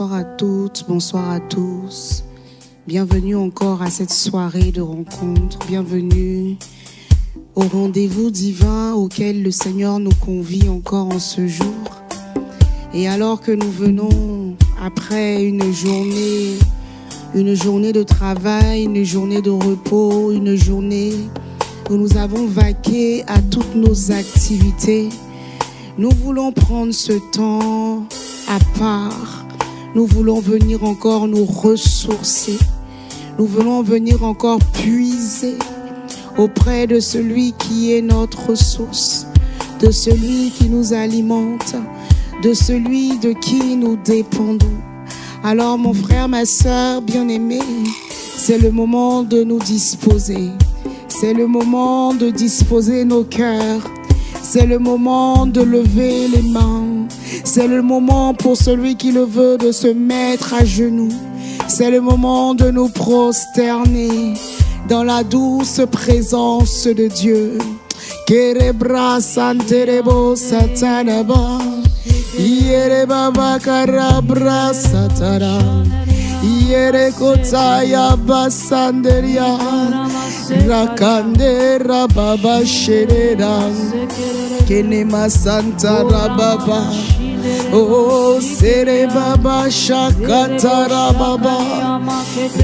Bonsoir à toutes, bonsoir à tous. Bienvenue encore à cette soirée de rencontre. Bienvenue au rendez-vous divin auquel le Seigneur nous convie encore en ce jour. Et alors que nous venons après une journée de travail, une journée de repos, une journée où nous avons vaqué à toutes nos activités, nous voulons prendre ce temps à part. Nous voulons venir encore nous ressourcer. Nous voulons venir encore puiser auprès de celui qui est notre ressource, de celui qui nous alimente, de celui de qui nous dépendons. Alors mon frère, ma sœur bien-aimée, c'est le moment de nous disposer. C'est le moment de disposer nos cœurs. C'est le moment de lever les mains. C'est le moment pour celui qui le veut de se mettre à genoux. C'est le moment de nous prosterner dans la douce présence de Dieu. Kerebra santerebo satanaba, yerebaba karabra satara, yerekotaya basanderia, rakandera baba sherera, kenema santa rababa. Oh, sere baba shakatara baba,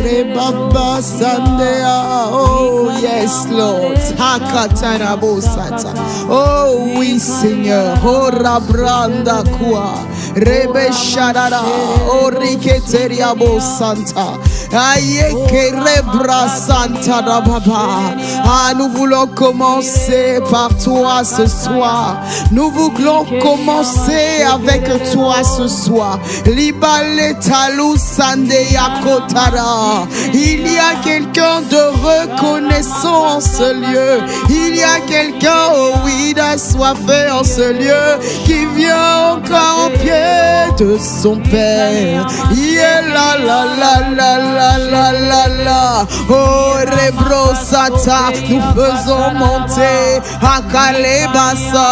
re baba sandea. Oh, yes, Lord. Hakatara bosata. Oh, oui, Seigneur. Oh, rabranda kwa, rebe sharara. Oh, riketeria bosanta. Aye que rebra santa rababa. Ah, nous voulons commencer par toi ce soir. Nous voulons commencer avec toi ce soir. Libale talou sande yakotara. Il y a quelqu'un de reconnaissant en ce lieu. Il y a quelqu'un, oh oui, d'assoiffé en ce lieu, qui vient encore au pied de son Père. Yeah, la la la la la la la la. Oh rebro sata, nous faisons monter à Kalebasa,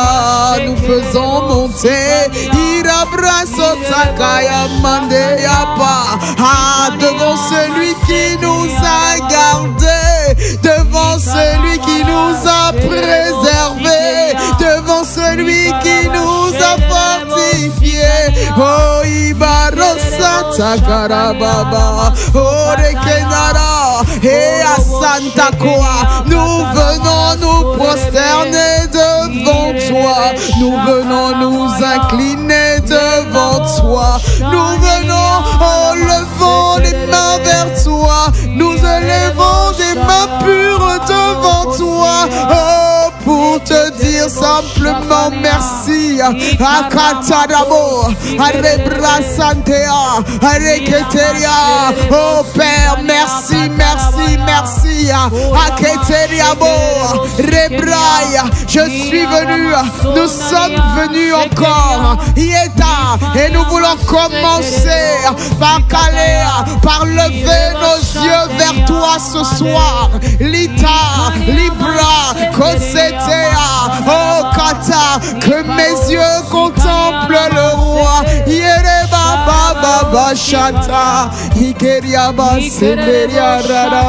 nous faisons monter Irabraso takaya mande yapa. Ah, devant celui qui nous a gardés, devant celui qui nous a préservés, devant celui qui nous a fortifiés. Oh Ibarosa takarababa, oh Rekenara et à Santa Croix, nous venons nous prosterner devant toi, nous venons nous incliner devant toi, nous venons en levant les mains vers toi, nous élevons des mains pures devant toi, oh, pour te dire simplement merci. Akatarabo, Arebra Santea, Areketeria. Oh Père, merci, merci, merci. Aketeriabo, Rebraya, je suis venu, nous sommes venus encore. Yeta, et nous voulons commencer par Kalea, par lever nos yeux vers toi ce soir. Lita, Libra, Kosetea, oh Kata, que mes yeux contemplent le roi. Yereba Baba Bashata, Ikeriaba Semeria Rara.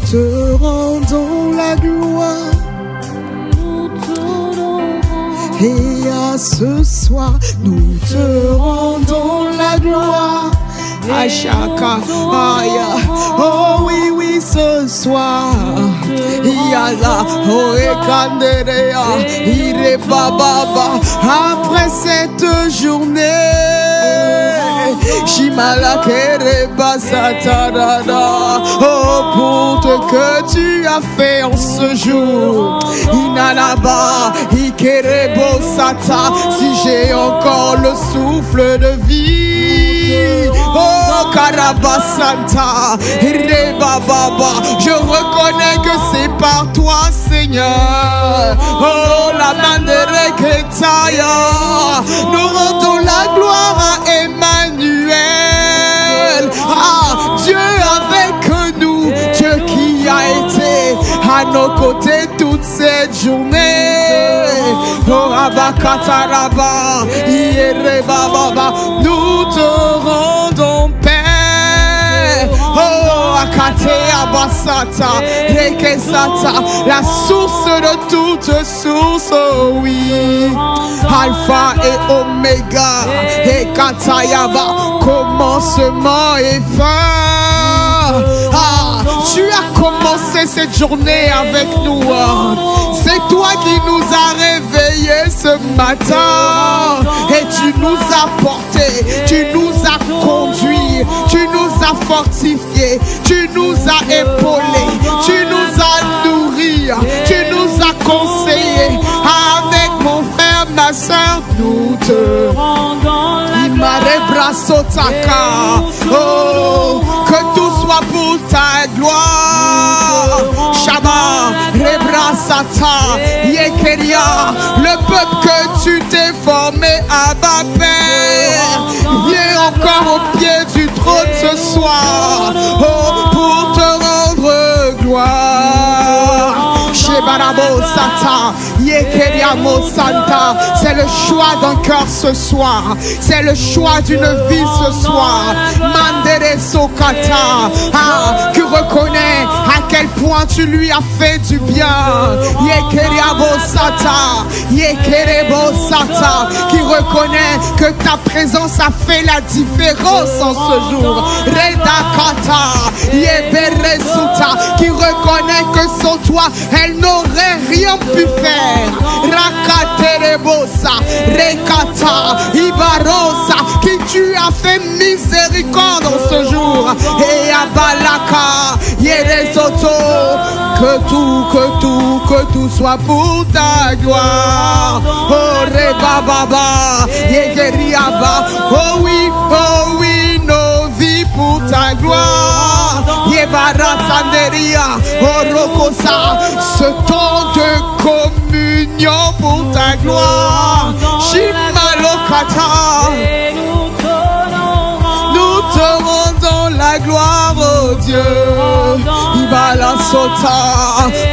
Te rendons la gloire. Et à ce soir, nous te rendons la gloire. Ashaka, aya, oh oui, oui, ce soir. Yala, oh ekanderea, ire baba. Après cette journée, Shimala kereba satarada. Oh, pour ce que tu as fait en ce jour. Inalaba, ikerebo sata. Si j'ai encore le souffle de vie. Oh, Karabasanta, Rebababa, je reconnais que c'est par toi, Seigneur. Oh, la mandere ketaya, nous rendons la gloire à Emmanuel. Ah, Dieu avec nous, Dieu qui a été à nos côtés toute cette journée. Oh, Abakataraba, Yerebaba. Sata, Rekesata, la source de toute source, oh oui. Alpha et Oméga, et Katayaba, commencement et fin. Ah, tu as commencé cette journée avec nous. C'est toi qui nous as réveillés ce matin. Et tu nous as portés, tu nous as conduits, tu nous as fortifiés, tu nous as épaulés, tu nous as nourris, tu nous as conseillés. Avec mon frère, ma soeur, nous te rendons la gloire. Oh, que tout soit pour ta gloire. Shama, Rebrasata, Yekeria, le peuple que tu t'es formé à ma Père. Viens encore au pied du trône ce soir, oh, pour te rendre gloire. Shebarabo Sata, Yekeria Mosanta, c'est le choix d'un cœur ce soir, c'est le choix d'une vie ce soir. Mandere Sokata, ah, qui reconnaît à quel point tu lui as fait du bien. Yekeria Bosata, Yekerebo Sata, qui reconnaît que ta présence a fait la différence en ce jour. Redakata, Yeberesuta, qui reconnaît que sans toi, elle n'aurait rien pu faire. Rakaterebosa, Rekata, Ibarosa, qui tu as fait miséricorde en ce jour. Et Abalaka, Yeresoto, que tout soit pour ta gloire. Oh Rebababa, Yegeriaba, oh oui, nos vies pour ta gloire. Yebara Sanderia, oh Rokosa, ce temps de communion pour ta gloire. Shimalokata, nous te rendons la gloire, oh Dieu. Ibala Sota,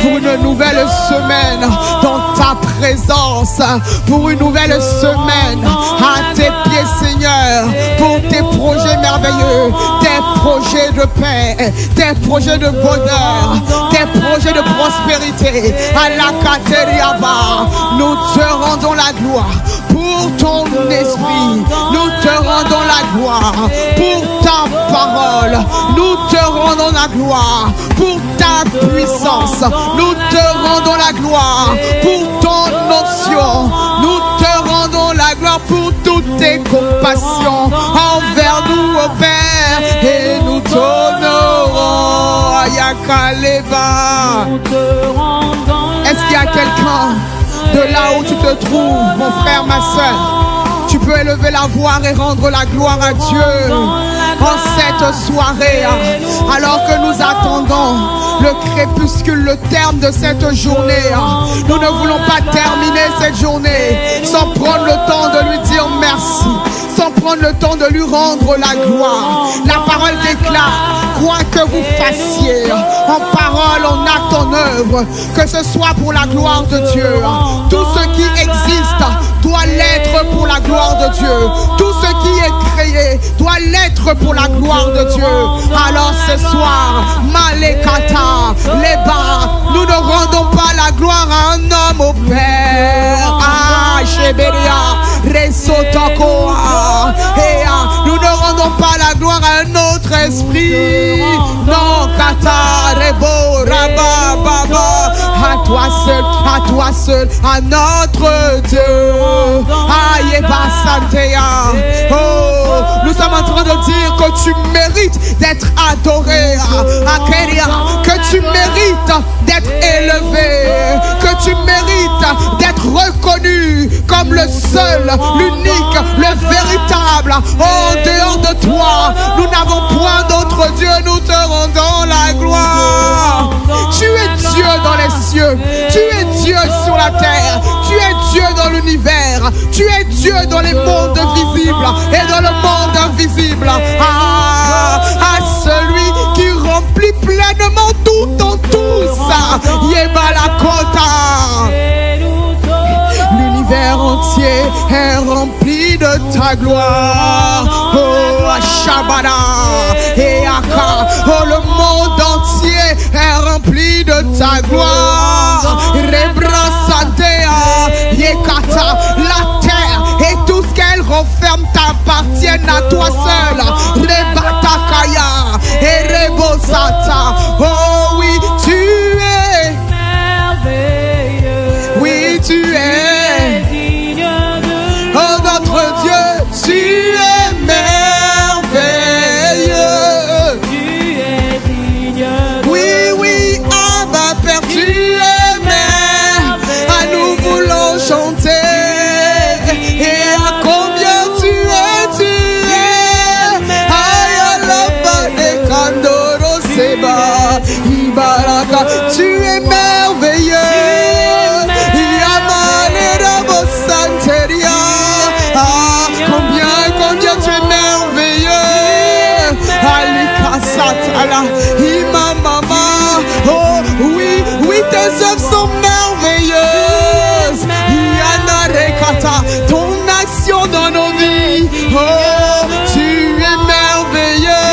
pour une nouvelle semaine dans ta présence, pour une nouvelle semaine à tes pieds, Seigneur, pour tes projets merveilleux, tes projets de paix, tes projets de bonheur, tes projets de prospérité. À la Kateriaba, nous te rendons la gloire pour ton esprit, nous te rendons la gloire pour ta parole, nous te rendons la gloire pour ta puissance, nous te rendons la gloire pour ton onction, nous te rendons la gloire pour toutes tes compassions envers nous, ô Père, et nous t'honorons. Ayakaleva. Est-ce qu'il y a quelqu'un de là où tu te trouves, mon frère, ma soeur? Tu peux élever la voix et rendre la gloire à Dieu en cette soirée, alors que nous attendons le crépuscule, le terme de cette journée. Nous ne voulons pas terminer cette journée sans prendre le temps de lui dire merci, sans prendre le temps de lui rendre la gloire. La parole déclare, quoi que vous fassiez, en parole, en acte, en œuvre, que ce soit pour la gloire de Dieu. Tout ce qui existe doit l'être pour la gloire de Dieu. Tout ce qui est créé doit l'être pour la gloire de Dieu. Alors ce soir, Malekata, Leba, nous ne rendons pas la gloire à un homme, au Père. Ah, Sheberia, Resotokoa, nous ne rendons pas la gloire à un autre esprit. Non, Kata, Rebo, Rabba, Baba, à toi seul, à notre Dieu. Ayeba Santea. Oh, nous sommes en train de dire que tu mérites d'être adoré, Akeria, que tu mérites d'être élevé, que tu mérites d'être reconnu comme le seul, l'unique, le véritable. Oh, en dehors de toi, nous n'avons point d'autre Dieu, nous te rendons la gloire. Tu es Dieu dans les cieux, tu es Dieu sur la terre, tu es Dieu dans l'univers, tu es Dieu dans les mondes visibles et dans le monde invisible. À celui qui remplit pleinement tout en tous. Yebalakota. L'univers entier est rempli de ta gloire. Oh, Shabada et Aka. Oh, le monde entier de ta gloire. Rebrasantea, Yekata, la terre et tout ce qu'elle renferme t'appartiennent à toi seul. Rebatakaya et Rebosata. Oh oui, tu es merveilleux. Oui, tu es digne de oh notre Dieu, tu es merveilleux. Tu es digne de oui, Abba Père, tu es merveilleux. À nous voulons chanter. Et à combien tu es Ayalaba de Kandoro Seba Ibaraka, tu es merveilleux. Yamanera Bosanteria. Ah, combien tu es merveilleux. Alikasatala Imamama. Oh oui, tes œuvres sont merveilleuses. Yanarekata, ton action dans nos vies. Oh, tu es merveilleux.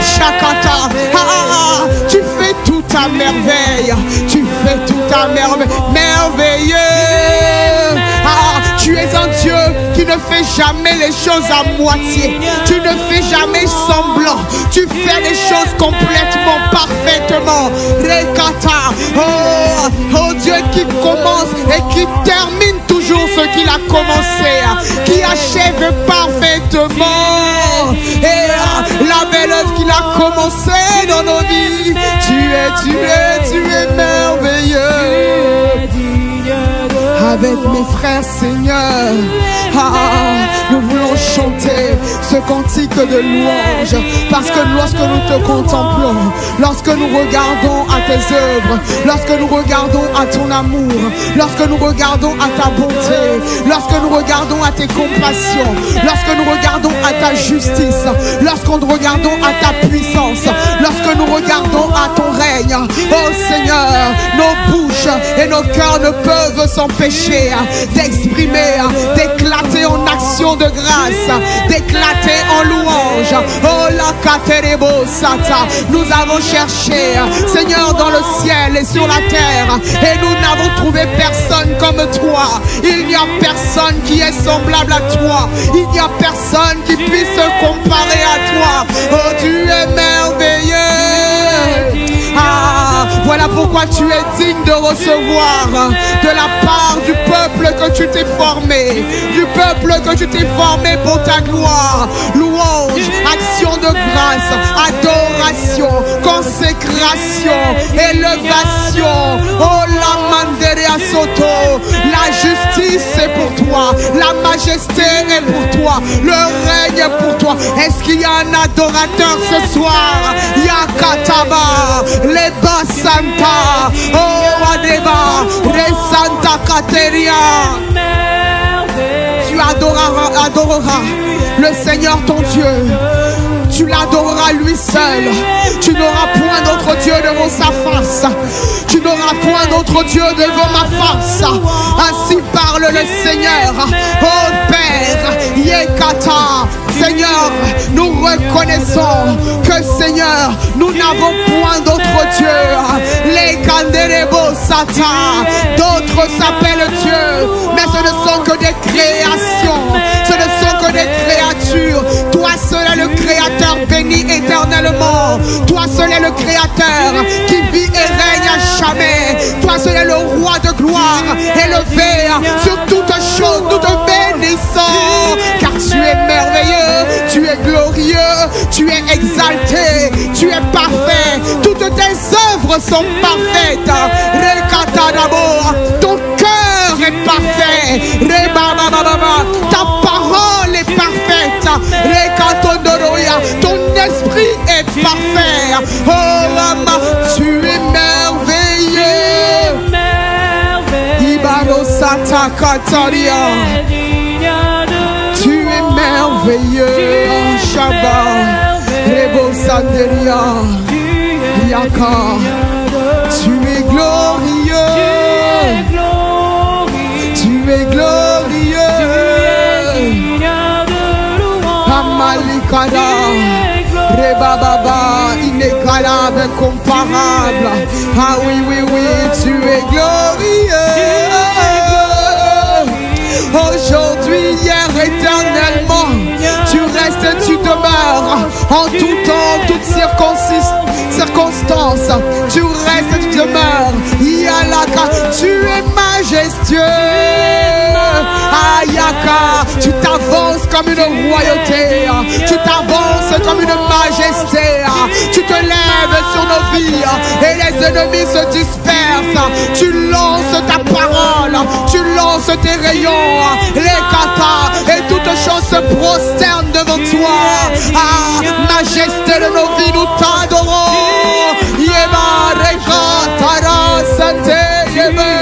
Shakata, tu fais tout à merveille. Tu fais tout à merveille. Merveilleux. Tu es un Dieu qui ne fait jamais les choses à moitié. Tu ne fais jamais semblant. Tu fais les choses complètement, parfaitement. Rekata, oh Dieu qui commence et qui termine toujours ce qu'il a commencé, qui achève parfaitement. Et la belle œuvre qu'il a commencé dans nos vies. Tu es merveilleux. Avec mes frères, Seigneur, nous voulons chanter ce cantique de louange, parce que lorsque nous te contemplons, lorsque nous regardons à tes œuvres, lorsque nous regardons à ton amour, lorsque nous regardons à ta bonté, lorsque nous regardons à tes compassions, lorsque nous regardons à ta justice, lorsque nous regardons à ta puissance, lorsque nous regardons à ton règne, oh Seigneur, nos bouches et nos cœurs ne peuvent s'empêcher d'exprimer, d'éclater en action de grâce, d'éclater en louange. Oh la Katerebo Sata, nous avons cherché, Seigneur, dans le ciel et sur la terre, et nous n'avons trouvé personne comme toi. Il n'y a personne qui est semblable à toi. Il n'y a personne qui puisse se comparer à toi. Oh, tu es merveilleux. Voilà pourquoi tu es digne de recevoir de la part du peuple que tu t'es formé, du peuple que tu t'es formé pour ta gloire. Louange, action de grâce, adoration, consécration, élévation. Oh la Manderea Soto, la justice est pour toi, la majesté est pour toi, le règne est pour toi. Est-ce qu'il y a un adorateur ce soir? Yakataba, Leba Santa, oh Adeba, Re Santa Cateria. Tu adoreras le Seigneur ton Dieu. Tu l'adoreras lui seul. Tu n'auras point d'autre Dieu devant sa face. Tu n'auras point d'autre Dieu devant ma face. Ainsi parle le Seigneur. Oh Père, Yekata, Seigneur, nous reconnaissons que Seigneur, nous n'avons point d'autre Dieu. Les Kanderebo Sata, d'autres s'appellent Dieu, mais ce ne sont que des créations. Ce ne sont que des créatures. Toi seul est le Créateur béni éternellement. Toi seul est le Créateur qui vit et règne à jamais. Toi seul est le roi de gloire, élevé sur toutes choses. Nous te bénissons, car tu es merveilleux, tu es glorieux, tu es exalté, tu es parfait. Toutes tes œuvres sont parfaites. Rekata d'abord, ton cœur est parfait. Ta parole est parfaite. Rekatondoroya, ton esprit est parfait. Oh Rama, tu es merveilleux. Ibarosata Kataria, tu es merveilleux. Shabbat, Rebo Sanderia, Yaka, tu es glorieux. Tu es glorieux. Amalikada, Rebababa, inégalable, incomparable. Ah oui, oui, oui, tu es glorieux. Aujourd'hui, hier, éternellement, tu restes, tu demeures en tout temps, toutes circonstances. Tu restes, tu demeures. Yalaka, tu es majestueux. Ayaka, tu t'avances comme une royauté. Tu t'avances comme une majesté. Tu te lèves sur nos vies et les ennemis se dispersent. Tu lances ta parole, tu lances tes rayons, les katas, et toutes choses se prosternent devant toi. Ah, majesté de nos vies, nous t'adorons. Yeba reka tara sante yebe.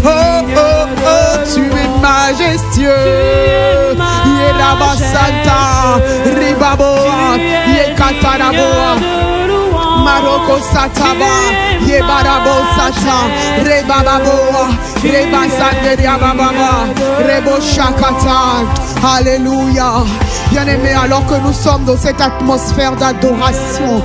Oh, oh, oh, tu es majestueux. Yeraba santa ribaboa yekataraboa. Maroko sataba, yebarabo sata, rebababoa, rebasanderia bababa, rebo shakata. Alléluia. Bien-aimé, alors que nous sommes dans cette atmosphère d'adoration,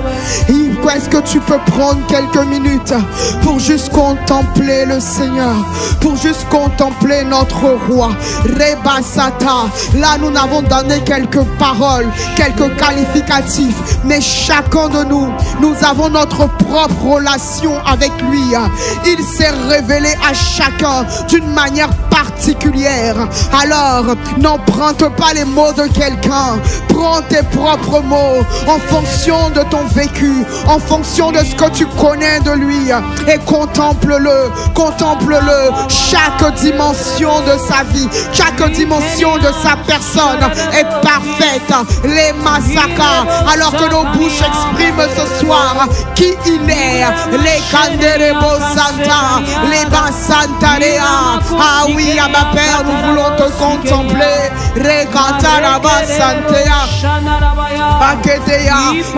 est-ce que tu peux prendre quelques minutes pour juste contempler le Seigneur, pour juste contempler notre roi. Rebasata. Là, nous n'avons donné quelques paroles, quelques qualificatifs, mais chacun de nous, nous avons notre propre relation avec lui. Il s'est révélé à chacun d'une manière particulière. Alors, n'emprunte pas les mots de quelqu'un. Prends tes propres mots en fonction de ton vécu, en fonction de ce que tu connais de lui, et contemple-le, contemple-le. Chaque dimension de sa vie, chaque dimension de sa personne est parfaite. Les massacres, alors que nos bouches expriment ce soir qui il est. Les Kanderebo Santa, les Basantarea. Ah oui, à ma Père, nous voulons te contempler. Regataraba Santea,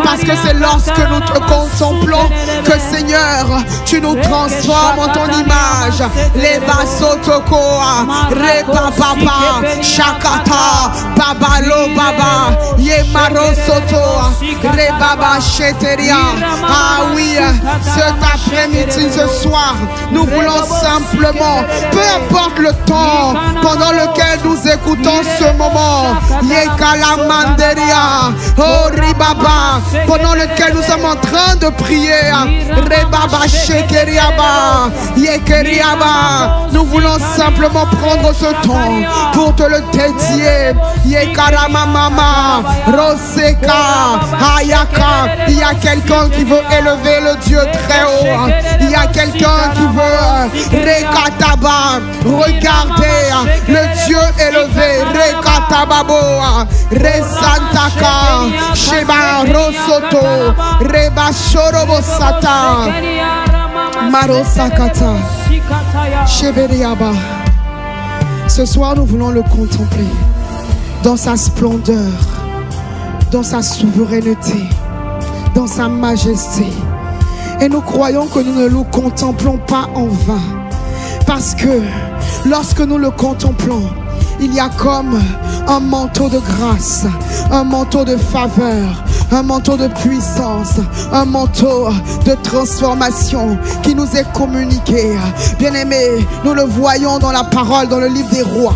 parce que c'est lorsque nous te contemplons que Seigneur, tu nous transformes en ton image. Les Basotokoa, Reba Baba, Shakata, Babalo Baba, Yemaro Soto, Rebaba Sheteria. Ah oui, cet après-midi, ce soir, nous voulons simplement, peu importe le temps pendant lequel nous écoutons ce moment, Yekala Manderia, oh Ribaba, pendant lequel nous sommes en train de prier, Rebaba Shekeriaba, Yekeriaba, nous voulons simplement prendre ce temps pour te le dédier. Yekarama Mama, Roseka, Ayaka. Il y a quelqu'un qui veut élever le Dieu très haut. Il y a quelqu'un qui veut Rekataba, regarder le Dieu élevé. Rekatababoa, Resantaka, Sheba Rosoto, Reba Shorobosata, Marosakata, Sheberiaba. Ce soir, nous voulons le contempler dans sa splendeur, dans sa souveraineté, dans sa majesté. Et nous croyons que nous ne le contemplons pas en vain. Parce que lorsque nous le contemplons, il y a comme un manteau de grâce, un manteau de faveur, un manteau de puissance, un manteau de transformation qui nous est communiqué. Bien-aimés, nous le voyons dans la parole, dans le livre des Rois.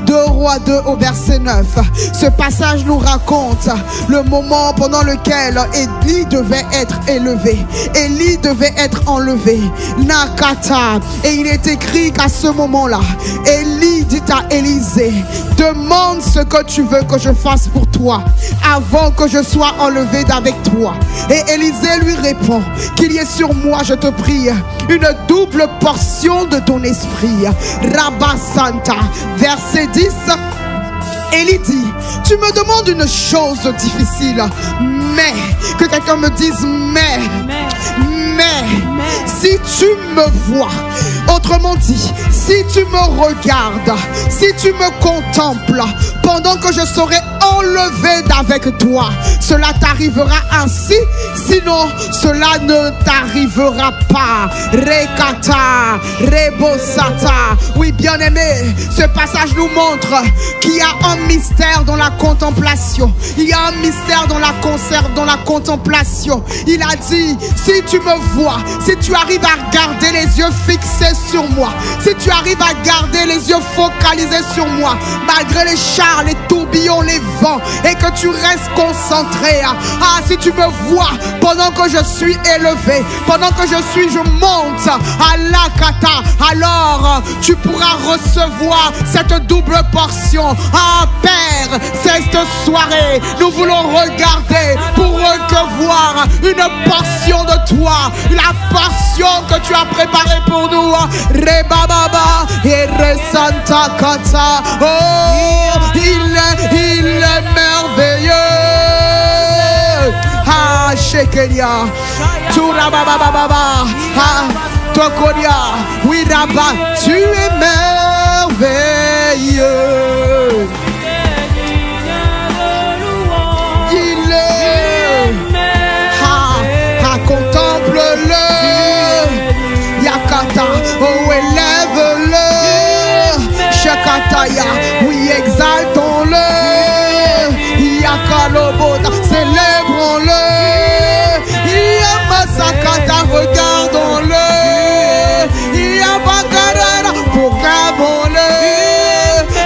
2 Rois 2 au verset 9. Ce passage nous raconte le moment pendant lequel Élie devait être élevé. Élie devait être enlevé. Nakata. Et il est écrit qu'à ce moment-là, Élie dit à Élisée, demande ce que tu veux que je fasse pour toi avant que je sois enlevé d'avec toi. Et Élisée lui répond, qu'il y ait sur moi, je te prie, une double portion de ton esprit. Rabba Santa, verset 10. Élie dit, tu me demandes une chose difficile, mais, que quelqu'un me dise mais, si tu me vois, autrement dit, si tu me regardes, si tu me contemples, pendant que je serai enlevé d'avec toi, cela t'arrivera ainsi, sinon cela ne t'arrivera pas. Rekata, Rebosata. Oui, bien-aimé, ce passage nous montre qu'il y a un mystère dans la contemplation. Il y a un mystère dans la contemplation. Il a dit, si tu me vois, si tu arrives à garder les yeux fixés sur moi, si tu arrives à garder les yeux focalisés sur moi, malgré les chars, les tourbillons, les vents, et que tu restes concentré. Ah, si tu me vois pendant que je suis élevé, pendant que je monte à l'Akata, alors tu pourras recevoir cette double portion. Ah, Père, cette soirée, nous voulons regarder pour recevoir une portion de toi, la portion que tu as préparée pour nous. Rebababa et Resanta Kata. Oh, il est merveilleux. Ah, Shekelia, Turabababa, ah, Tokoria, oui, Rabba, tu es merveilleux. Il est, contemple-le, Yakata, oh, élève-le, Shakataya, oui, exaltons-le, Yakalobota, célébrons-le, Yamasakata, regardons-le, Yabakarara, proclamons-le.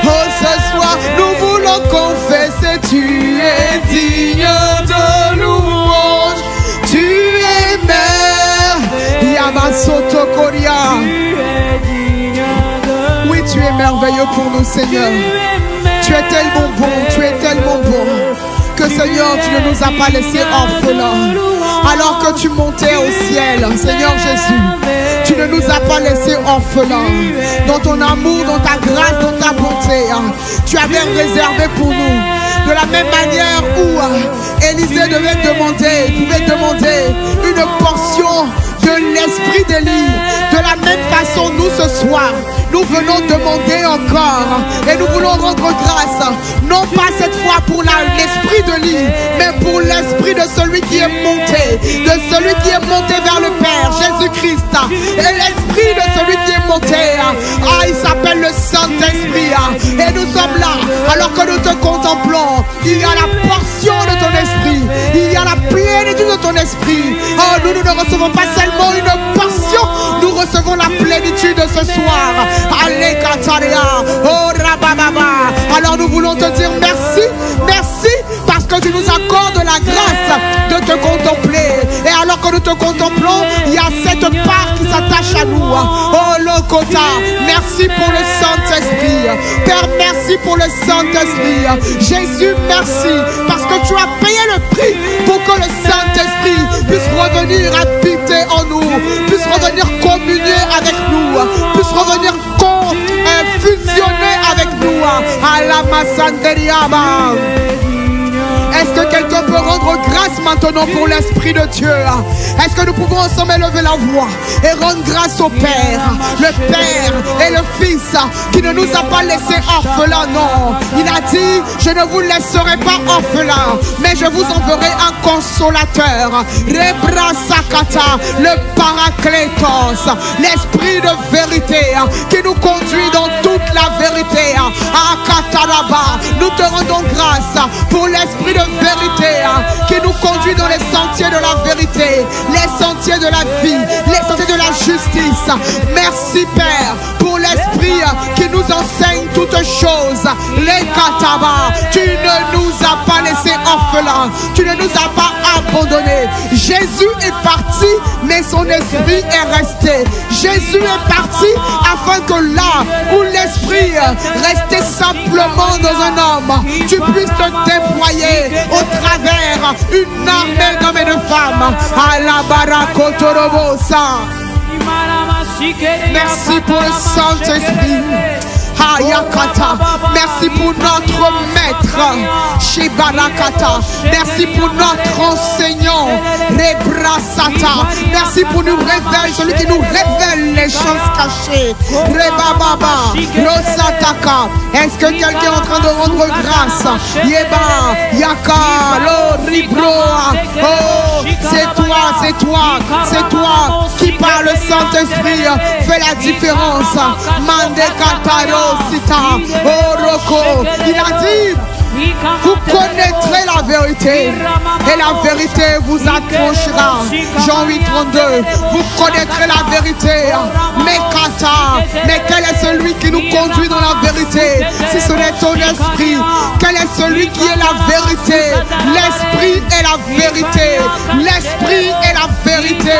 Oh, ce soir, nous voulons confesser, tu es digne de louange, tu es merveilleux, Yamasotokoria. Oui, tu es merveilleux pour nous, Seigneur. Tu es tellement bon, tu es tellement bon, que Seigneur, tu ne nous as pas laissés orphelins. Alors que tu montais au ciel, Seigneur Jésus, tu ne nous as pas laissés orphelins. Dans ton amour, dans ta grâce, dans ta bonté, tu avais réservé pour nous. De la même manière où Élisée devait demander, pouvait demander une portion de l'esprit d'Élie. De la même façon, nous ce soir, nous venons demander encore et nous voulons rendre grâce, non pas cette fois pour l'esprit d'Élie, mais pour l'esprit de celui qui est monté, de celui qui est monté vers le Père, Jésus-Christ. Et l'esprit de celui qui est monté, il s'appelle le Saint-Esprit. Et nous sommes là, alors que nous te contemplons, il y a la portion de ton esprit, il y a la plénitude de ton esprit. Oh, nous ne recevons pas seulement une portion, nous recevons la plénitude de ce soir. Allez, Kataria, oh Rabababa. Alors nous voulons te dire merci, merci, parce que tu nous accordes la grâce de te contempler. Et alors que nous te contemplons, il y a cette part qui s'attache à nous. Oh Lokota, merci pour le Saint-Esprit. Père, merci pour le Saint-Esprit. Jésus, merci, parce que tu as payé le prix pour que le Saint-Esprit puisse revenir habiter en nous, puisse revenir communier avec nous, puisse revenir fusionner avec nous. À la Massanderiaba. Est-ce que quelqu'un peut rendre grâce maintenant pour l'Esprit de Dieu? Est-ce que nous pouvons ensemble élever la voix et rendre grâce au Père, le Père et le Fils qui ne nous a pas laissés orphelins? Non, il a dit, je ne vous laisserai pas orphelins, mais je vous enverrai un consolateur, Rebrasakata, le Paraclétos, l'Esprit de vérité qui nous conduit dans toute la vérité. Akataraba, nous te rendons grâce pour l'Esprit de vérité qui nous conduit dans les sentiers de la vérité, les sentiers de la vie, les sentiers de la justice. Merci Père pour l'Esprit qui nous enseigne toutes choses. Les Kataba, tu ne nous as pas laissés orphelins, tu ne nous as pas abandonnés. Jésus est parti, mais son esprit est resté. Jésus est parti afin que là où l'esprit restait simplement dans un homme, tu puisses te déployer au travers une armée d'hommes et de femmes. À la Barakotorobosa. Merci pour le Saint-Esprit. Hayakata. Merci pour notre maître Shibarakata. Merci pour notre enseignant Rebrasata. Merci pour nous révéler, celui qui nous révèle les choses cachées. Rebababa Rosataka. Est-ce que quelqu'un est en train de rendre grâce? Yeba Yaka Lo Libroa. Oh, c'est toi qui par le Saint-Esprit fait la différence. Mande Kataro Sita, oh Roko, il a dit, vous connaîtrez la vérité et la vérité vous affranchira. Jean 8, 32. Vous connaîtrez la vérité. Mais quel est celui qui nous conduit dans la vérité? Si ce n'est ton esprit, quel est celui qui est la vérité? L'esprit est la vérité. L'esprit est la vérité.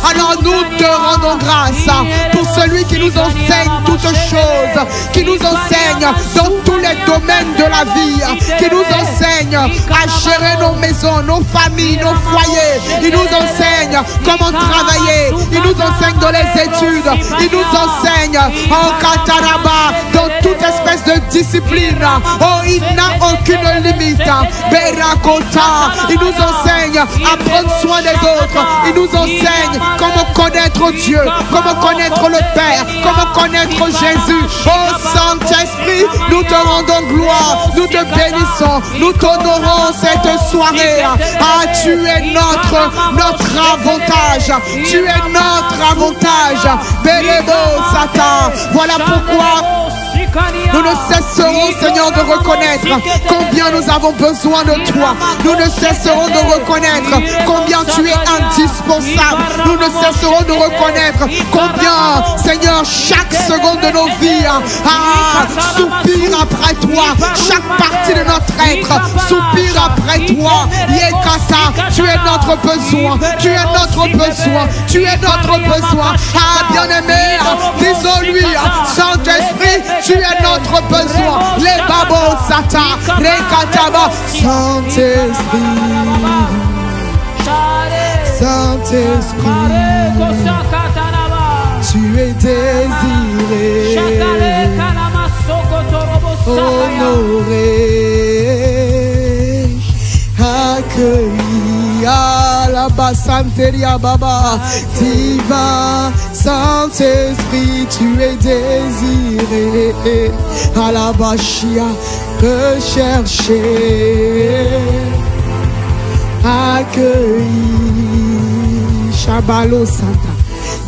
Alors nous te rendons grâce pour celui qui nous enseigne toutes choses, qui nous enseigne dans tous les domaines de la vie, qui nous enseigne à gérer nos maisons, nos familles, nos foyers. Il nous enseigne comment travailler. Il nous enseigne dans les études. Il nous enseigne en Kataraba, dans toute espèce de discipline. Oh, il n'a aucune limite. Berakota. Il nous enseigne à prendre soin des autres. Il nous enseigne comment connaître Dieu, comment connaître le Père, comment connaître Jésus. Oh Saint-Esprit, nous te rendons gloire, nous te bénissons, nous t'honorons cette soirée. Ah, tu es notre avantage. Tu es notre avantage. Belebo Satan. Voilà pourquoi nous ne cesserons, Seigneur, de reconnaître combien nous avons besoin de toi. Nous ne cesserons de reconnaître combien tu es indispensable. Nous ne cesserons de reconnaître combien, Seigneur, chaque seconde de nos vies soupire après toi. Chaque partie de notre être soupire après toi. Yekata, tu es notre besoin. Tu es notre besoin. Tu es notre besoin. Ah, bien-aimé, disons-lui, Saint-Esprit, tu es notre besoin. Les babos sata, rekataba. Saint-Esprit, Saint-Esprit, tu es désiré, honoré, accueilli à la Bassanteria Baba. Divin Saint-Esprit, tu es désiré à la Bachia, recherché, accueilli. Shabalo Santa.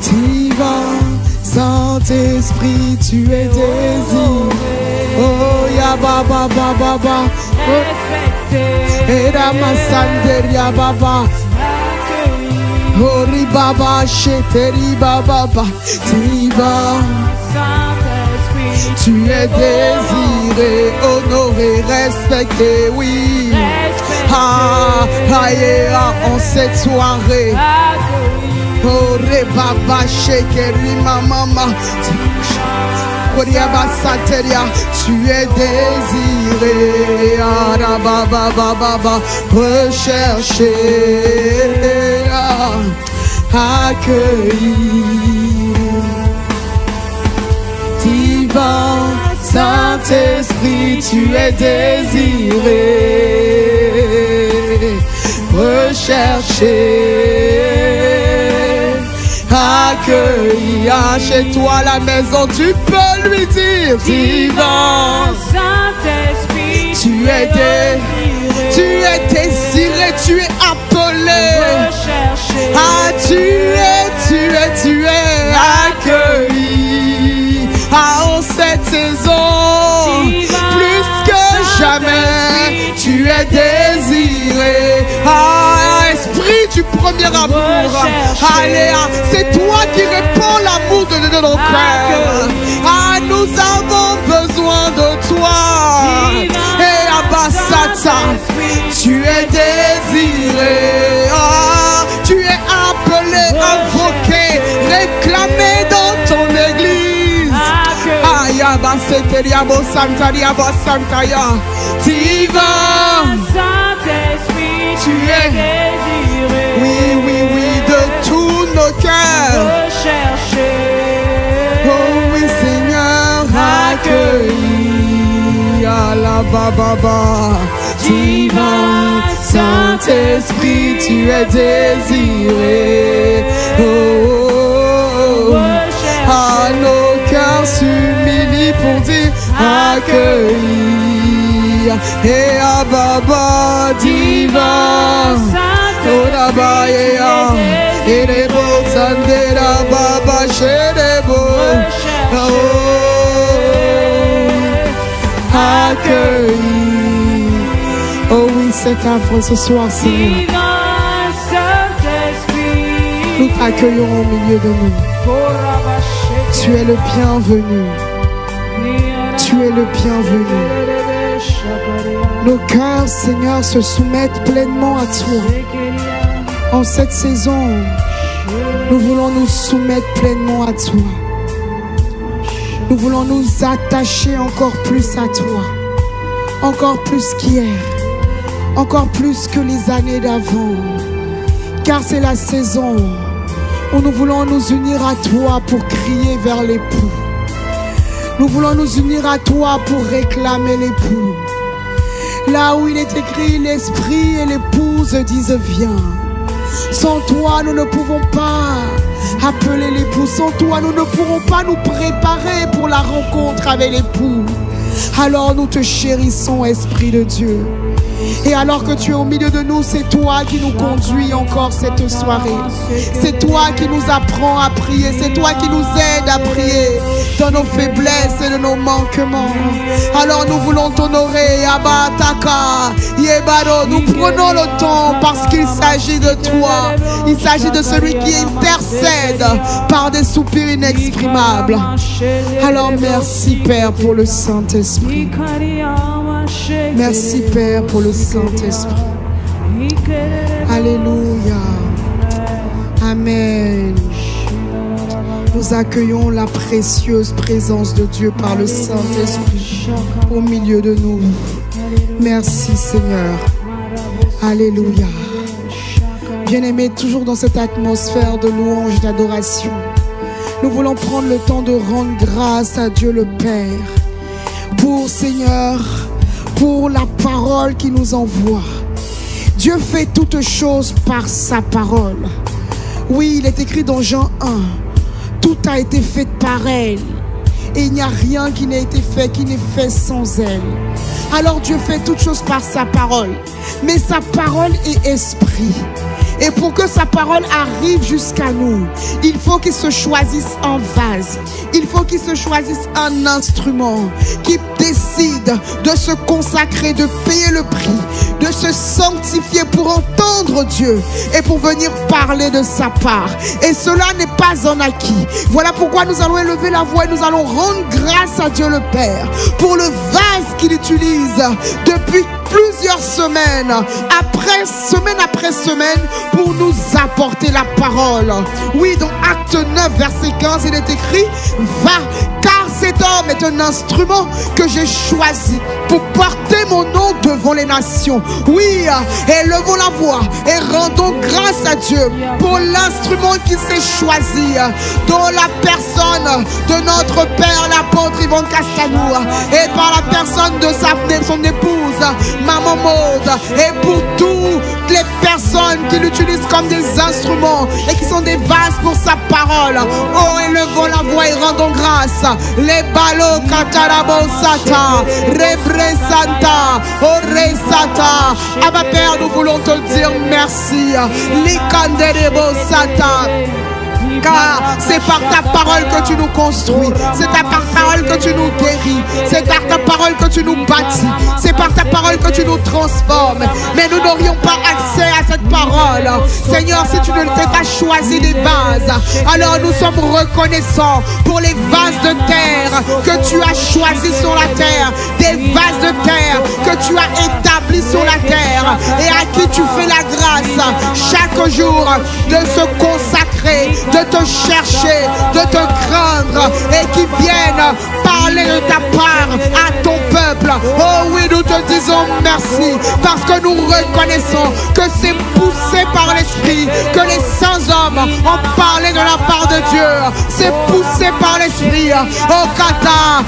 Divin Saint-Esprit, tu es désiré. Oh ya baba baba baba. Et la Massanteria Baba. Hori Baba, Cheteri Baba, Divin tu es désiré, honoré, respecté, oui. En cette soirée, Hori Baba, Cheteri Mama. Tu es désiré, recherché, accueilli. Divin Saint-Esprit, tu es désiré, recherché, accueilli. Chez toi à la maison, tu peux lui dire, Divin Saint-Esprit, tu es désiré, tu es appelé, recherché. Ah, tu es accueilli. Ah, en cette saison, plus que jamais, tu es désiré. Ah, esprit du premier amour. Allez, c'est toi qui répands l'amour de nos cœurs. Ah, nous avons besoin de toi. Et Abassata, tu es désiré. Ah, tu es appelé, invoqué, réclamé dans ton église. Ayaba Seteria Bosantaria Bosantaya. Divin Saint-Esprit, tu es désiré. Oui, de tous nos cœurs. Recherché. Oh oui, Seigneur, accueilli à la Baba. Divin Saint-Esprit, tu es désiré. Oh, à nos cœurs s'humilient pour dire accueilli. Et à Baba, Divin accueillis. Oh oui, c'est ta voix ce soir, Seigneur. Nous t'accueillons au milieu de nous. Tu es le bienvenu. Tu es le bienvenu. Nos cœurs, Seigneur, se soumettent pleinement à toi. En cette saison, nous voulons nous soumettre pleinement à toi. Nous voulons nous attacher encore plus à toi. Encore plus qu'hier. Encore plus que les années d'avant. Car c'est la saison où nous voulons nous unir à toi pour crier vers l'époux. Nous voulons nous unir à toi pour réclamer l'époux. Là où il est écrit, l'esprit et l'épouse disent viens. Sans toi, nous ne pouvons pas appeler l'époux. Sans toi, nous ne pourrons pas nous préparer pour la rencontre avec l'époux. Alors nous te chérissons, Esprit de Dieu. Et alors que tu es au milieu de nous, c'est toi qui nous conduis encore cette soirée. C'est toi qui nous apprends à prier. C'est toi qui nous aides à prier dans nos faiblesses et de nos manquements. Alors nous voulons t'honorer. Abba Taka, Yebaro. Nous prenons le temps parce qu'il s'agit de toi. Il s'agit de celui qui intercède par des soupirs inexprimables. Alors merci Père pour le Saint-Esprit. Merci Père pour le Saint-Esprit. Alléluia. Amen. Nous accueillons la précieuse présence de Dieu par le Saint-Esprit au milieu de nous. Merci Seigneur. Alléluia. Bien-aimés, toujours dans cette atmosphère de louange et d'adoration, nous voulons prendre le temps de rendre grâce à Dieu le Père pour Seigneur, pour la parole qu'il nous envoie. Dieu fait toutes choses par sa parole. Oui, il est écrit dans Jean 1, tout a été fait par elle. Et il n'y a rien qui n'a été fait, qui n'est fait sans elle. Alors Dieu fait toutes choses par sa parole. Mais sa parole est esprit. Et pour que sa parole arrive jusqu'à nous, il faut qu'il se choisisse un vase. Il faut qu'il se choisisse un instrument qui décide de se consacrer, de payer le prix, de se sanctifier pour entendre Dieu et pour venir parler de sa part. Et cela n'est pas un acquis. Voilà pourquoi nous allons élever la voix et nous allons rendre grâce à Dieu le Père pour le vase qu'il utilise depuis plusieurs semaines après semaine pour nous apporter la parole. Oui, dans Acte 9 verset 15 il est écrit: va, car cet homme est un instrument que j'ai choisi pour porter mon nom devant les nations. Oui, élevons la voix et rendons grâce à Dieu pour l'instrument qu'il s'est choisi, dans la personne de notre Père l'apôtre Yvon Castanou et par la personne de son épouse Maman Maud, et pour toutes les personnes qui l'utilisent comme des instruments et qui sont des vases pour sa parole. Oh, élevons la voix et rendons grâce. Les ballots katarabo sata, rebre santa, ore sata. Abba Père, nous voulons te dire merci. Likanderebo sata. Car c'est par ta parole que tu nous construis, c'est par ta parole que tu nous guéris, c'est par ta parole que tu nous bâtis, c'est par ta parole que tu nous transformes. Mais nous n'aurions pas accès à cette parole, Seigneur, si tu ne t'es pas choisi des vases. Alors nous sommes reconnaissants pour les vases de terre que tu as choisis sur la terre, des vases de terre que tu as établis sur la terre et à qui tu fais la grâce chaque jour de se consacrer, de te chercher, de te craindre et qui viennent parler de ta part à ton peuple. Oh oui, nous te disons merci parce que nous reconnaissons que c'est poussé par l'Esprit que les saints hommes ont parlé de la part de Dieu. C'est poussé par l'Esprit. Oh Kata,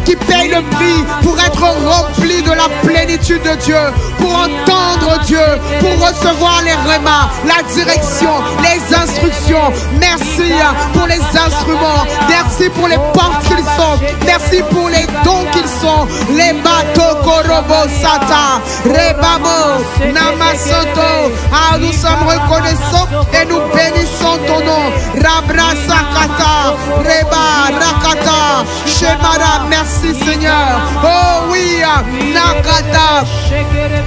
qui paye le prix pour être rempli de la plénitude de Dieu, pour entendre Dieu, pour recevoir les rémas, la direction, les instructions l'instruction. Merci pour les instruments. Merci pour les portes qu'ils sont. Merci pour les dons qu'ils sont. Les bateaux Korobo Sata, Rebabo, Namasoto. Ah, nous sommes reconnaissants et nous bénissons ton nom. Rabra Sakata, Reba, Rakata, Shemara. Merci Seigneur. Oh oui, Nakata.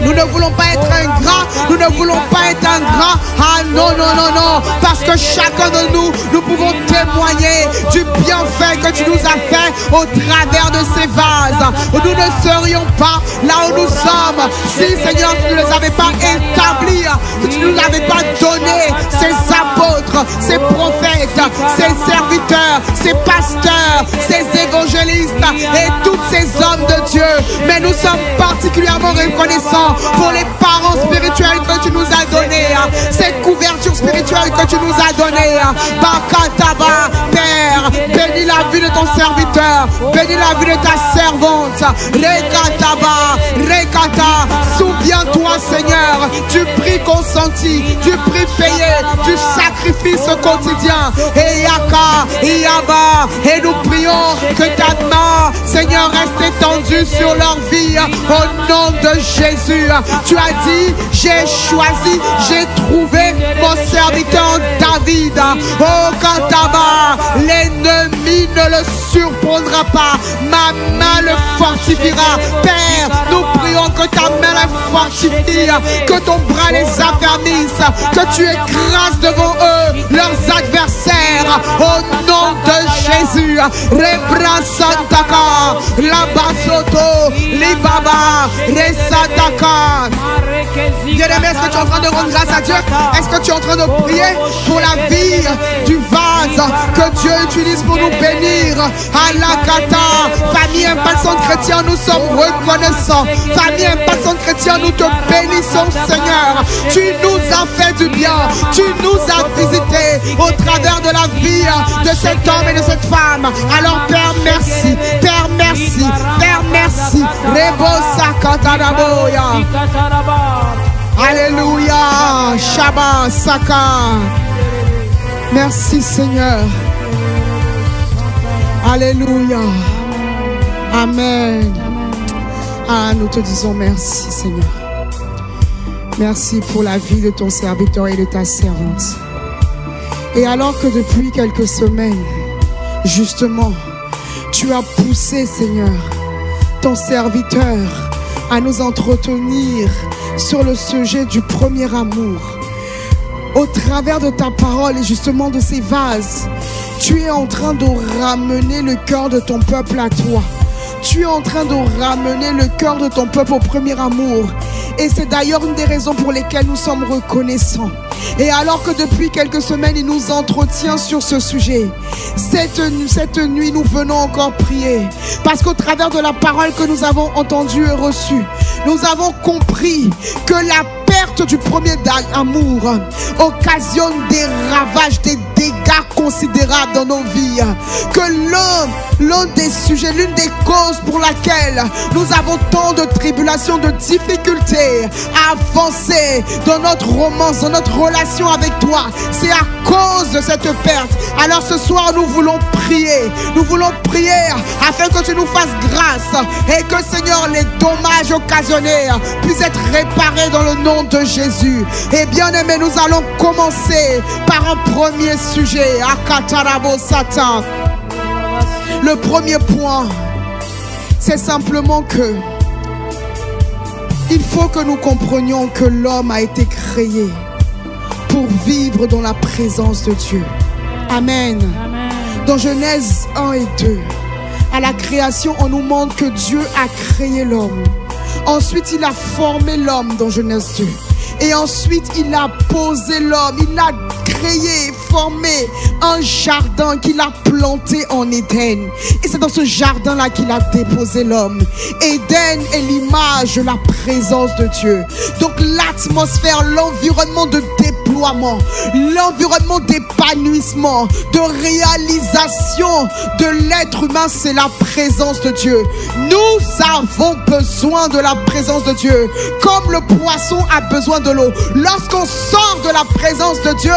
Nous ne voulons pas être ingrats. Nous ne voulons pas être ingrats. Ah non, non, non, non. Parce que chacun de nous, nous pouvons témoigner du bienfait que tu nous as fait au travers de ces vases. Nous ne serions pas là où nous sommes si, Seigneur, tu ne les avais pas établis, que tu ne nous avais pas donné ces apôtres, ces prophètes, ces serviteurs, ces pasteurs, ces évangélistes et tous ces hommes de Dieu. Mais nous sommes particulièrement reconnaissants pour les parents spirituels que tu nous as donnés, cette couverture spirituelle que tu nous as donnée. Bakataba, Père, bénis la vie de ton serviteur, bénis la vie de ta servante. Rekataba, Rekata, souviens-toi Seigneur du prix consenti, du prix payé, du sacrifice quotidien. Et Yaka, Yaba, et nous prions que ta main, Seigneur, reste étendue sur leur vie au nom de Jésus. Tu as dit, j'ai choisi, j'ai trouvé mon serviteur David. Oh Kataba, l'ennemi ne le surprendra pas, ma main le fortifiera. Père, nous prions que ta main les fortifie, que ton bras les affermisse, que tu écrases devant eux leurs adversaires au nom de Jésus. Rebra Santaka, Labasoto, Libaba, Resataka. Bien-aimé, est-ce que tu es en train de rendre grâce à Dieu? Est-ce que tu es en train de prier pour la vie du vase que Dieu utilise pour nous bénir? Alakata, famille Impact Centre Chrétien, nous sommes reconnaissants. Famille Impact Centre Chrétien, nous te bénissons Seigneur. Tu nous as fait du bien, tu nous as visités au travers de la vie de cet homme et de cette femme. Alors Père, merci, Père, merci, Père, merci. Rebo Sakataraboya. Alléluia, Shabbat, Saka. Merci Seigneur. Alléluia. Amen. Ah, nous te disons merci Seigneur. Merci pour la vie de ton serviteur et de ta servante. Et alors que depuis quelques semaines, justement, tu as poussé Seigneur, ton serviteur à nous entretenir sur le sujet du premier amour. Au travers de ta parole et justement de ces vases, tu es en train de ramener le cœur de ton peuple à toi. Tu es en train de ramener le cœur de ton peuple au premier amour. Et c'est d'ailleurs une des raisons pour lesquelles nous sommes reconnaissants. Et alors que depuis quelques semaines, il nous entretient sur ce sujet, cette nuit, nous venons encore prier. Parce qu'au travers de la parole que nous avons entendue et reçue, nous avons compris que la perte du premier amour occasionne des ravages, des dégâts considérables dans nos vies. Que l'un des sujets, l'une des causes pour laquelle nous avons tant de tribulations, de difficultés à avancer dans notre romance, dans notre relation avec toi, c'est à cause de cette perte. Alors ce soir, nous voulons prier. Nous voulons prier afin que tu nous fasses grâce et que Seigneur, les dommages occasionnés puissent être réparés dans le nom de Jésus. Et bien aimé, nous allons commencer par un premier sujet. Akatarabo Satan. Le premier point, c'est simplement que il faut que nous comprenions que l'homme a été créé pour vivre dans la présence de Dieu. Amen. Amen. Dans Genèse 1 et 2, à la création, on nous montre que Dieu a créé l'homme. Ensuite, il a formé l'homme dans Genèse 2. Et ensuite, il a posé l'homme. Il a créé, formé un jardin qu'il a planté en Éden. Et c'est dans ce jardin-là qu'il a déposé l'homme. Éden est l'image de la présence de Dieu. Donc l'atmosphère, l'environnement de déploiement déploiement, l'environnement d'épanouissement, de réalisation de l'être humain, c'est la présence de Dieu. Nous avons besoin de la présence de Dieu, comme le poisson a besoin de l'eau. Lorsqu'on sort de la présence de Dieu,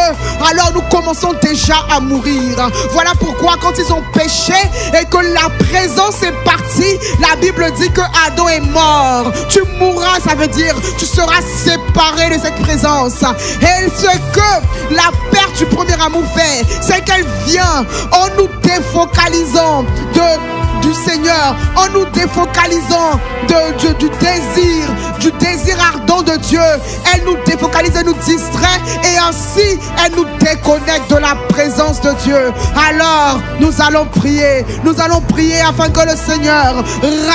alors nous commençons déjà à mourir. Voilà pourquoi quand ils ont péché et que la présence est partie, la Bible dit que Adam est mort. Tu mourras, ça veut dire tu seras séparé de cette présence. Et ce que la perte du premier amour fait, c'est qu'elle vient en nous défocalisant du Seigneur, en nous défocalisant du désir ardent de Dieu. Elle nous défocalise, elle nous distrait et ainsi elle nous déconnecte de la présence de Dieu. Alors nous allons prier afin que le Seigneur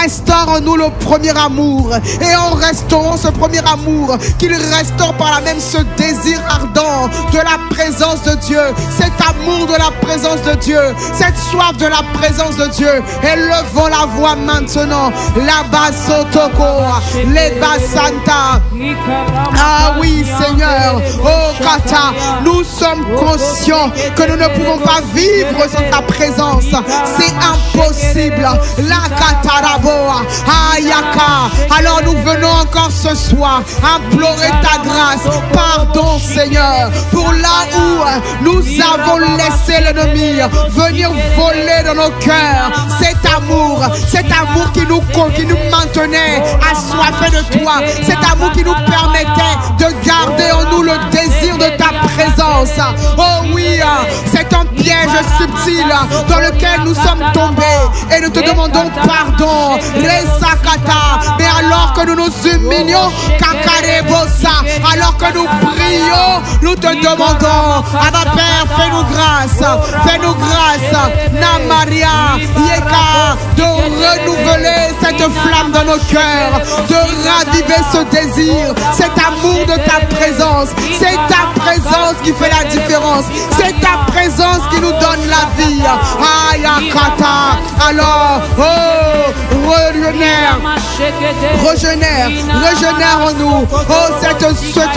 restaure en nous le premier amour, et en restaurant ce premier amour, qu'il restaure par là même ce désir ardent de la présence de Dieu, cet amour de la présence de Dieu, cette soif de la présence de Dieu. Élevons la voix maintenant. La basotoko, les basanta. Ah oui, Seigneur. Oh Kata, nous sommes conscients que nous ne pouvons pas vivre sans ta présence. C'est impossible. La Kataraboa, Ayaka. Alors nous venons encore ce soir implorer ta grâce. Pardon, Seigneur, pour là où nous avons laissé l'ennemi venir voler dans nos cœurs cet amour qui nous maintenait assoiffés de toi, cet amour qui nous permettait de garder en nous le désir de ta présence. Oh oui, c'est un piège subtil dans lequel nous sommes tombés et nous te demandons pardon. Resakata. Mais alors que nous nous humilions, Kakarebosa, alors que nous prions, nous te demandons, Abba Père, fais-nous grâce, Namaria, Yeka, de renouveler cette flamme dans nos cœurs, de raviver ce désir, cet amour de ta présence. C'est ta présence qui fait la différence, c'est ta présence qui nous donne la vie. Ayakata. Alors, oh, régénère en nous, oh, ce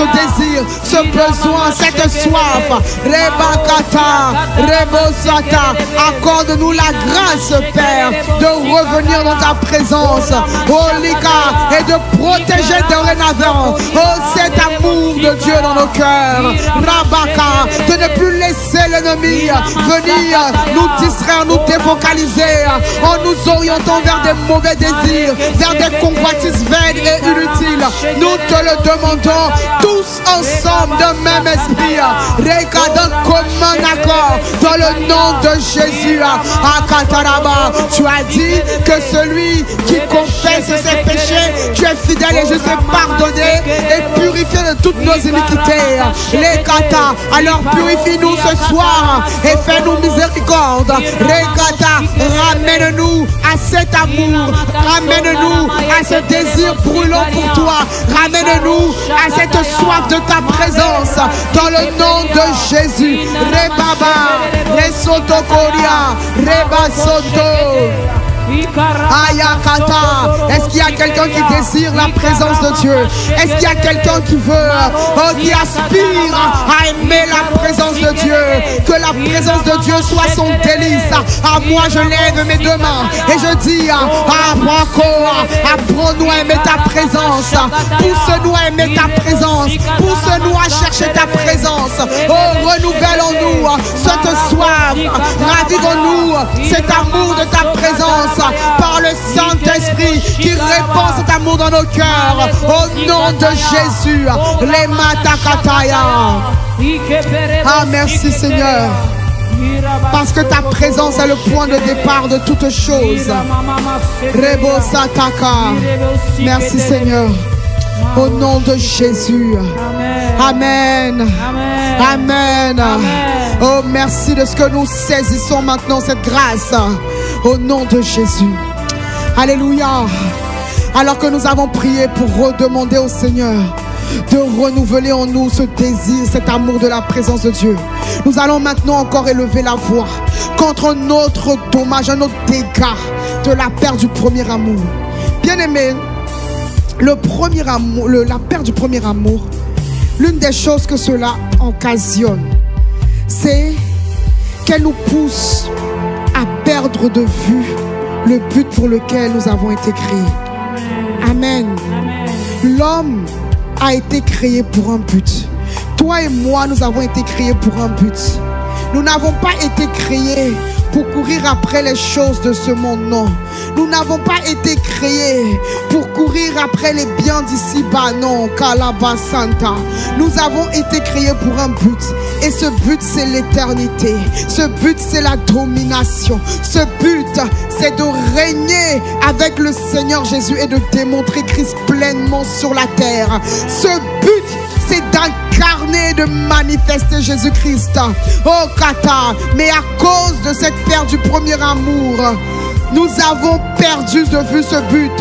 désir, ce besoin, cette soif. Rebakata, Rebosata, accorde-nous la grâce, Père, de revenir dans ta présence, oh Lika, et de protéger dorénavant, oh, cet amour de Dieu dans nos cœurs. Rabaka, de ne plus laisser l'ennemi venir nous distraire, nous défocaliser, en nous orientant vers des mauvais désirs, vers des convoitises vaines et inutiles. Nous te le demandons tous ensemble d'un même esprit, d'un commun accord, dans le nom de Jésus. Akataraba, tu as dit que celui qui confesse ses péchés, tu es fidèle et juste pardonné et purifié de toutes nos iniquités. Les kata, alors purifie-nous ce soir et fais-nous miséricorde. Rekata, ramène-nous à cet amour, ramène-nous à ce désir brûlant pour toi, ramène-nous à cette soif de ta présence dans le nom de Jésus. Rebaba, Resotokoria, Rebasoto. Ayakata. Est-ce qu'il y a quelqu'un qui désire la présence de Dieu? Est-ce qu'il y a quelqu'un qui veut, qui aspire à aimer la présence de Dieu? Que la présence de Dieu soit son délice. Moi je lève mes deux mains et je dis, apprends-nous à aimer ta présence, pousse-nous à aimer ta présence, pousse-nous à chercher ta présence. Oh, renouvelle en nous cette soif, ravive en nous cet amour de ta présence par le Saint-Esprit qui répand cet amour dans nos cœurs. Au nom de Jésus, les matakataya. Ah, merci Seigneur, parce que ta présence est le point de départ de toutes choses. Rebo Sataka. Merci Seigneur. Au nom de Jésus. Amen. Amen. Oh, merci de ce que nous saisissons maintenant cette grâce. Au nom de Jésus. Alléluia. Alors que nous avons prié pour redemander au Seigneur de renouveler en nous ce désir, cet amour de la présence de Dieu, nous allons maintenant encore élever la voix contre notre dommage, notre dégât de la perte du premier amour. Bien-aimés, le premier amour, la perte du premier amour l'une des choses que cela occasionne, c'est qu'elle nous pousse à perdre de vue le but pour lequel nous avons été créés. Amen. L'homme a été créé pour un but. Toi et moi, nous avons été créés pour un but. Nous n'avons pas été créés pour courir après les choses de ce monde, non. Nous n'avons pas été créés pour courir après les biens d'ici-bas, non. Kalabasanta. Nous avons été créés pour un but. Et ce but, c'est l'éternité. Ce but, c'est la domination. Ce but, c'est de régner avec le Seigneur Jésus et de démontrer Christ pleinement sur la terre. Ce but, c'est d'incarner, de manifester Jésus-Christ. Oh Kata, mais à cause de cette perte du premier amour, nous avons perdu de vue ce but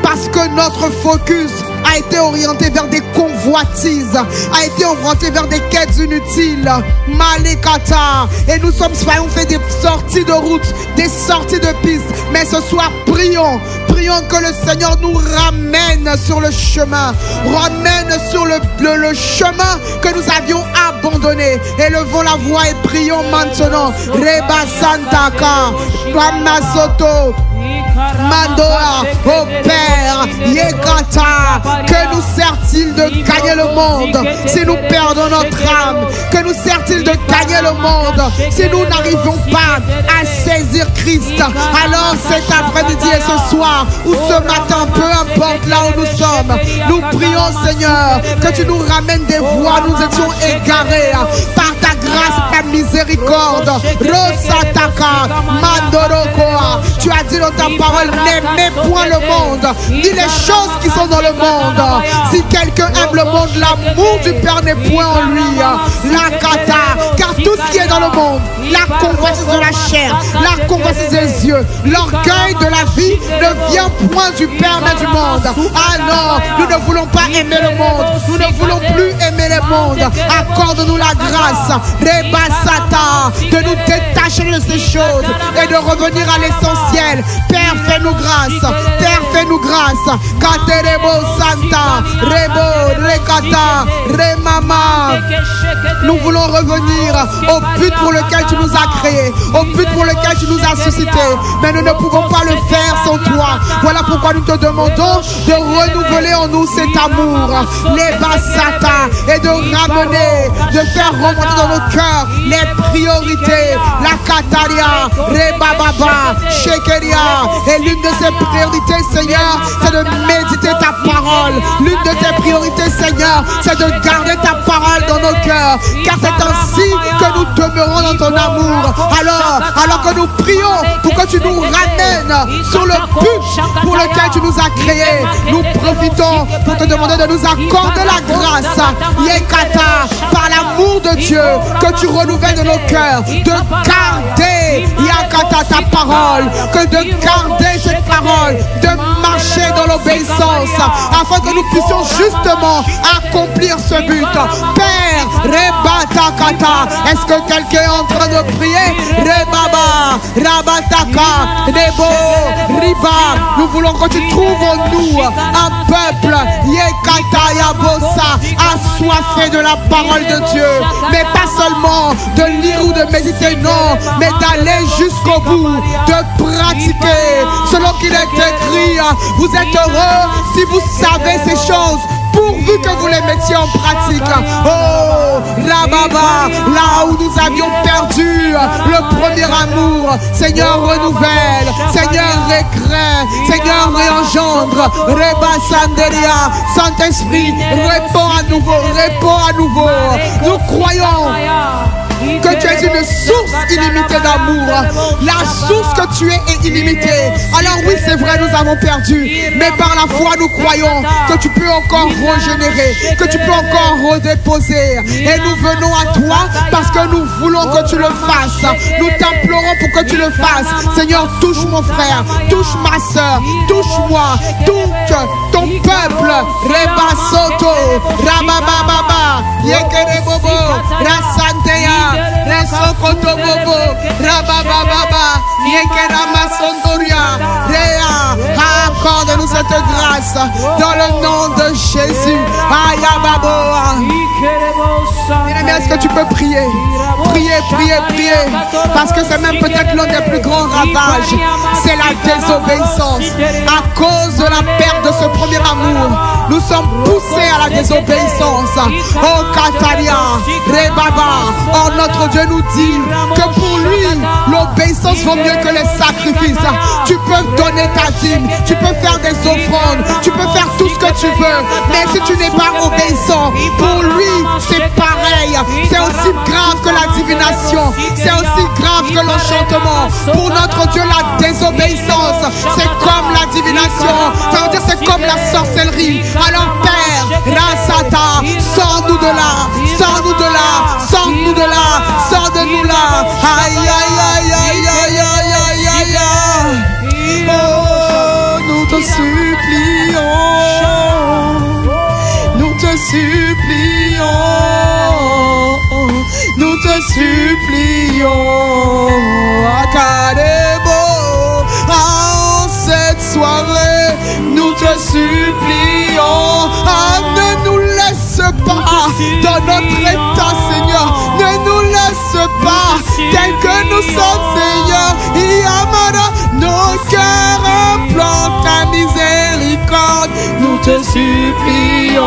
parce que notre focus a été orienté vers des convoitises, a été orienté vers des quêtes inutiles. Malikata. Et nous avons fait des sorties de route, des sorties de piste. Mais ce soir, prions que le Seigneur nous ramène sur le chemin, ramène sur le chemin que nous avions abandonné. Élevons la voix et prions maintenant. Reba Santaka, Ramasoto, Mandoa, ô Père, Yekata, que nous sert-il de gagner le monde si nous perdons notre âme? Que nous sert-il de gagner le monde si nous n'arrivons pas à saisir Christ? Alors cet après-midi et ce soir ou ce matin, peu importe là où nous sommes, nous prions Seigneur que tu nous ramènes des voies, nous étions égarés par ta grâce, ta miséricorde. Rosataka, Mandorokoa, tu as dit dans ta parole, n'aimez point le monde, ni les choses qui sont dans le monde. Si quelqu'un aime le monde, l'amour du Père n'est point en lui. La kata, car tout ce qui est dans le monde, la convoitise de la chair, la convoitise des yeux, l'orgueil de la vie ne vient point du Père mais du monde. Ah non, nous ne voulons pas aimer le monde, nous ne voulons plus aimer le monde. Accorde-nous la grâce, Rebasata, de nous détacher de ces choses et de revenir à l'essentiel. Père, fais-nous grâce, Père, fais-nous grâce. Katerebo Santa, Rebo, Rekata, Remama. Nous voulons revenir au but pour lequel tu nous as créés, au but pour lequel tu nous as suscités. Mais nous ne pouvons pas le faire sans toi. Voilà pourquoi nous te demandons de renouveler en nous cet amour, les basata, et de ramener, de faire remonter dans nos cœurs les priorités. La Kataria, Rebababa, Shekeria. Et l'une de ces priorités, Seigneur, c'est de méditer ta parole. L'une de tes priorités, Seigneur, c'est de garder ta parole dans nos cœurs. Car c'est ainsi que nous demeurons dans ton amour. Alors que nous prions pour que tu nous ramènes sur le but pour lequel tu nous as créés, nous profitons pour te demander de nous accorder la grâce, Yekata, par l'amour de Dieu, que tu renouvelles de nos cœurs, de garder, Yakata, ta parole, que de garder cette parole, de marcher dans l'obéissance, afin que nous puissions justement accomplir ce but. Père, Rebata Kata, est-ce que quelqu'un est en train de prier? Rebaba, Rabataka, Nebo, Riba, nous voulons que tu trouves en nous un peuple, Yekata Yabosa, assoiffé de la parole de Dieu, mais pas seulement de lire ou de méditer, non, mais d'aller jusqu'au bout, de pratiquer selon qu'il est écrit. Vous êtes heureux si vous savez ces choses, pourvu que vous les mettiez en pratique. Oh, Rababa, là où nous avions perdu le premier amour, Seigneur, renouvelle, Seigneur, récrée, Seigneur, réengendre, Reba Sanderia, Saint-Esprit, réponds à nouveau. Nous croyons que tu es une source illimitée d'amour. La source que tu es est illimitée. Alors oui, c'est vrai, nous avons perdu, mais par la foi nous croyons que tu peux encore régénérer, que tu peux encore redéposer. Et nous venons à toi parce que nous voulons que tu le fasses. Nous t'implorons pour que tu le fasses. Seigneur, touche mon frère, touche ma soeur, touche-moi, touche ton peuple. Reba Soto, Rabababa, Yekerebobo, Rasanteya, Resokoto Bobo, Rabababa, Yekerama Sondoria, Réa. Accorde-nous cette grâce dans le nom de Jésus. Ayababoa. est-ce que tu peux prier? Prier, prier, prier. Parce que c'est même peut-être l'un des plus grands ravages. C'est la désobéissance. À cause de la perte de ce premier amour, nous sommes poussés à la désobéissance. Oh Kataria, Rebaba. Oh, notre Dieu nous dit que pour lui, l'obéissance vaut mieux que les sacrifices. Tu peux donner ta dîme, tu peux faire des offrandes, tu peux faire tout ce que tu veux. Mais si tu n'es pas obéissant, pour lui, c'est pareil. C'est aussi grave que la divination. C'est aussi grave que l'enchantement. Pour notre Dieu, la désobéissance, c'est comme la divination. Ça veut dire c'est comme la sorcellerie. Alors Père, Rasata, sors-nous de là, sors-nous de là, sors-nous de là, sors de nous là. Aïe, aïe, aïe, aïe, aïe, aïe, aïe, aïe. Oh, nous te supplions, nous te supplions, nous te supplions. Akarebo, en cette soirée, nous te supplions. Ne nous laisse pas dans notre état, Seigneur. Ne nous laisse pas tel que nous sommes, Seigneur. Yamara, nos cœurs implorent ta miséricorde. Nous te supplions.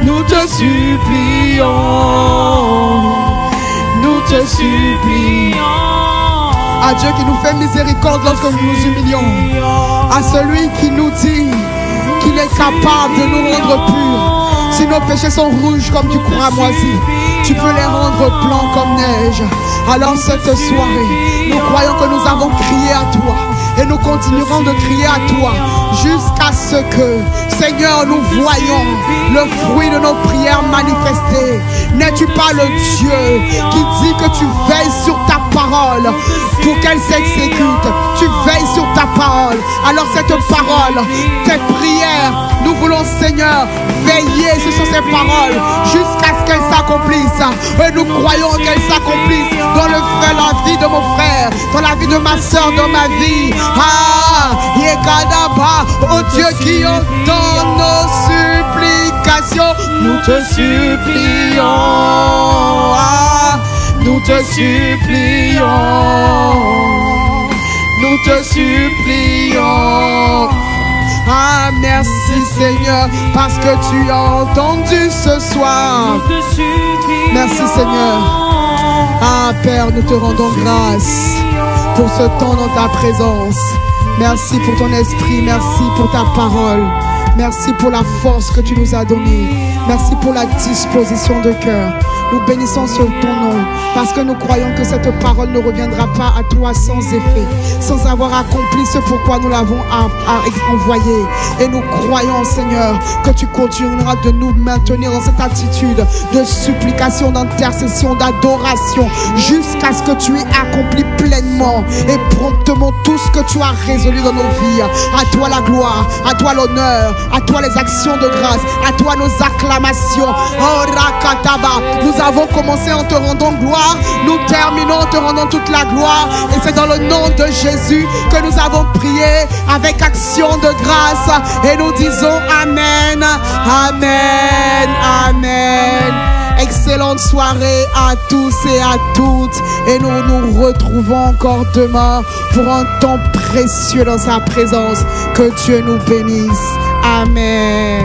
Nous te supplions. Nous te supplions. À Dieu qui nous fait miséricorde lorsque nous nous humilions. À celui qui nous dit qu'il est capable de nous rendre purs. Si nos péchés sont rouges comme du cramoisi, tu peux les rendre blancs comme neige. Alors cette soirée, nous croyons que nous avons crié à toi. Et nous continuerons de crier à toi jusqu'à ce que, Seigneur, nous voyons le fruit de nos prières manifestées. N'es-tu pas le Dieu qui dit que tu veilles sur ta parole pour qu'elle s'exécute? Tu veilles sur ta parole. Alors cette parole, tes prières, nous voulons, Seigneur, veiller sur ces paroles jusqu'à ce qu'elles s'accomplissent. Et nous croyons qu'elles s'accomplissent dans la vie de mon frère, dans la vie de ma soeur, dans ma vie. Ah, Yekadaba, oh Dieu qui entend nos supplications, nous te supplions. Ah, nous te supplions. Nous te supplions. Ah, merci Seigneur, parce que tu as entendu ce soir. Merci Seigneur. Ah Père, nous te rendons grâce pour ce temps dans ta présence. Merci pour ton esprit, merci pour ta parole. Merci pour la force que tu nous as donnée. Merci pour la disposition de cœur. Nous bénissons sur ton nom parce que nous croyons que cette parole ne reviendra pas à toi sans effet, sans avoir accompli ce pourquoi nous l'avons envoyé. Et nous croyons, Seigneur, que tu continueras de nous maintenir dans cette attitude de supplication, d'intercession, d'adoration, jusqu'à ce que tu aies accompli pleinement et promptement tout ce que tu as résolu dans nos vies. À toi la gloire, à toi l'honneur, à toi les actions de grâce, à toi nos acclamations. Oh Rakataba, nous avons commencé en te rendant gloire, nous terminons en te rendant toute la gloire. Et c'est dans le nom de Jésus que nous avons prié avec action de grâce. Et nous disons Amen, Amen, Amen. Excellente soirée à tous et à toutes. Et nous nous retrouvons encore demain pour un temps précieux dans sa présence. Que Dieu nous bénisse. Amen.